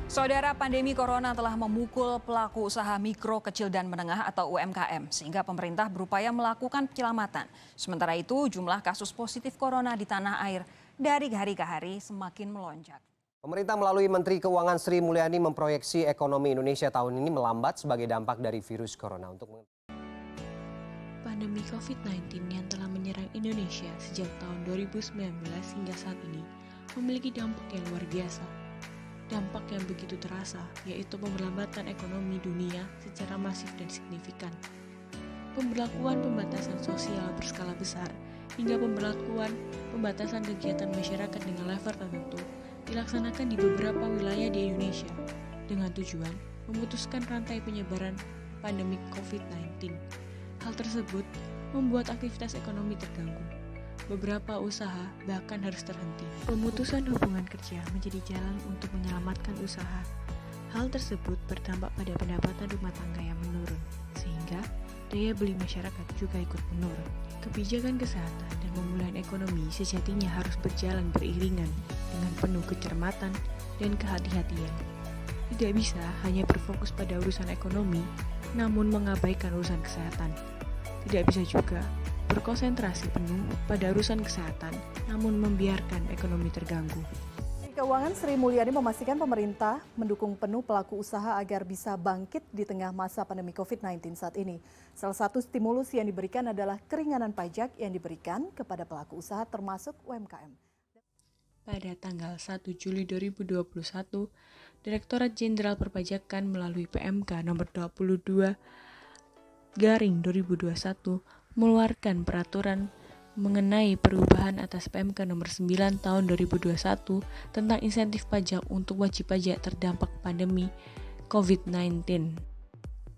Saudara, pandemi corona telah memukul pelaku usaha mikro, kecil, dan menengah atau UMKM, sehingga pemerintah berupaya melakukan penyelamatan. Sementara itu, jumlah kasus positif corona di tanah air dari hari ke hari semakin melonjak. Pemerintah melalui Menteri Keuangan Sri Mulyani memproyeksi ekonomi Indonesia tahun ini melambat sebagai dampak dari virus corona. Pandemi COVID-19 yang telah menyerang Indonesia sejak tahun 2019 hingga saat ini memiliki dampak yang luar biasa. Dampak yang begitu terasa, yaitu pemberlambatan ekonomi dunia secara masif dan signifikan. Pemberlakuan pembatasan sosial berskala besar hingga pemberlakuan pembatasan kegiatan masyarakat dengan level tertentu dilaksanakan di beberapa wilayah di Indonesia dengan tujuan memutuskan rantai penyebaran pandemi COVID-19. Hal tersebut membuat aktivitas ekonomi terganggu. Beberapa usaha bahkan harus terhenti. Pemutusan hubungan kerja menjadi jalan untuk menyelamatkan usaha. Hal tersebut berdampak pada pendapatan rumah tangga yang menurun, sehingga daya beli masyarakat juga ikut menurun. Kebijakan kesehatan dan pemulihan ekonomi sejatinya harus berjalan beriringan dengan penuh kecermatan dan kehati-hatian. Tidak bisa hanya berfokus pada urusan ekonomi, namun mengabaikan urusan kesehatan. Tidak bisa juga berkonsentrasi penuh pada urusan kesehatan, namun membiarkan ekonomi terganggu. Keuangan Sri Mulyani memastikan pemerintah mendukung penuh pelaku usaha agar bisa bangkit di tengah masa pandemi COVID-19 saat ini. Salah satu stimulus yang diberikan adalah keringanan pajak yang diberikan kepada pelaku usaha termasuk UMKM. Pada tanggal 1 Juli 2021, Direktorat Jenderal Perpajakan melalui PMK nomor 22/2021 mengeluarkan peraturan mengenai perubahan atas PMK nomor 9 tahun 2021 tentang insentif pajak untuk wajib pajak terdampak pandemi COVID-19.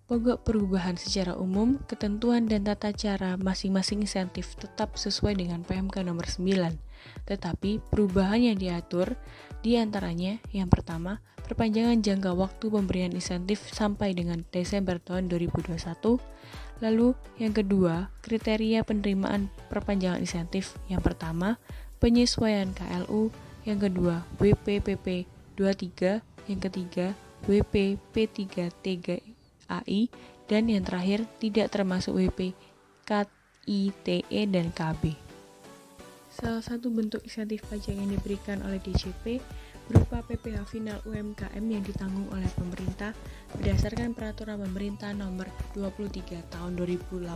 Pokok perubahan secara umum, ketentuan dan tata cara masing-masing insentif tetap sesuai dengan PMK nomor 9. Tetapi perubahan yang diatur diantaranya yang pertama, perpanjangan jangka waktu pemberian insentif sampai dengan Desember tahun 2021. Lalu yang kedua, kriteria penerimaan perpanjangan insentif. Yang pertama, penyesuaian KLU. Yang kedua, WPPP 23. Yang ketiga, WPP3TGAI. Dan yang terakhir, tidak termasuk WP KITE dan KB. Salah satu bentuk insentif pajak yang diberikan oleh DJP berupa PPh final UMKM yang ditanggung oleh pemerintah berdasarkan peraturan pemerintah nomor 23 tahun 2018.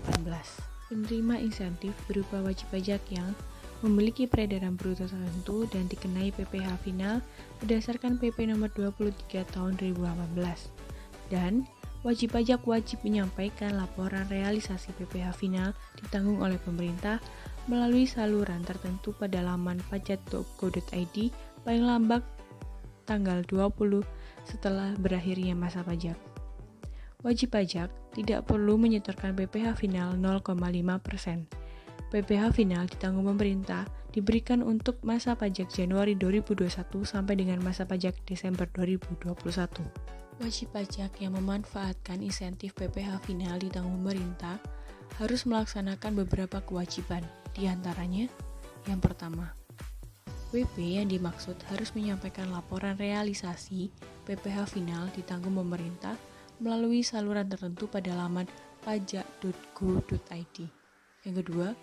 Penerima insentif berupa wajib pajak yang memiliki peredaran bruto tertentu dan dikenai PPh final berdasarkan PP nomor 23 tahun 2018. Dan wajib pajak wajib menyampaikan laporan realisasi PPh final ditanggung oleh pemerintah melalui saluran tertentu pada laman pajak.go.id paling lambat tanggal 20 setelah berakhirnya masa pajak. Wajib pajak tidak perlu menyetorkan PPh final 0,5%. PPh final ditanggung pemerintah diberikan untuk masa pajak Januari 2021 sampai dengan masa pajak Desember 2021. Wajib pajak yang memanfaatkan insentif PPh final ditanggung pemerintah harus melaksanakan beberapa kewajiban, di antaranya yang pertama, WP yang dimaksud harus menyampaikan laporan realisasi PPh final ditanggung pemerintah melalui saluran tertentu pada laman pajak.go.id. Yang kedua,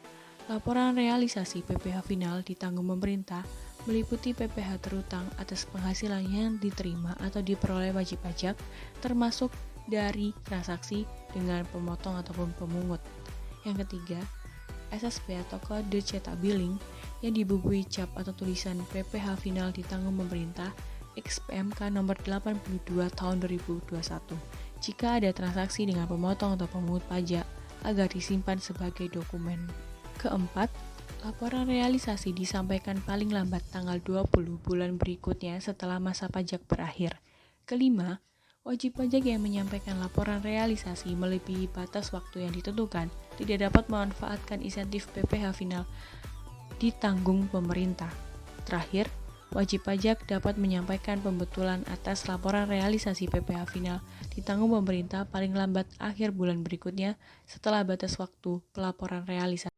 laporan realisasi PPh final ditanggung pemerintah meliputi PPh terutang atas penghasilan yang diterima atau diperoleh wajib pajak, termasuk dari transaksi dengan pemotong ataupun pemungut. Yang ketiga, SSP atau kode cetak billing yang dibubuhi cap atau tulisan PPh final ditanggung pemerintah XPMK nomor 82 tahun 2021 jika ada transaksi dengan pemotong atau pemungut pajak agar disimpan sebagai dokumen. Keempat, laporan realisasi disampaikan paling lambat tanggal 20 bulan berikutnya setelah masa pajak berakhir. Kelima, wajib pajak yang menyampaikan laporan realisasi melebihi batas waktu yang ditentukan tidak dapat memanfaatkan insentif PPh final ditanggung pemerintah. Terakhir, wajib pajak dapat menyampaikan pembetulan atas laporan realisasi PPh final ditanggung pemerintah paling lambat akhir bulan berikutnya setelah batas waktu pelaporan realisasi.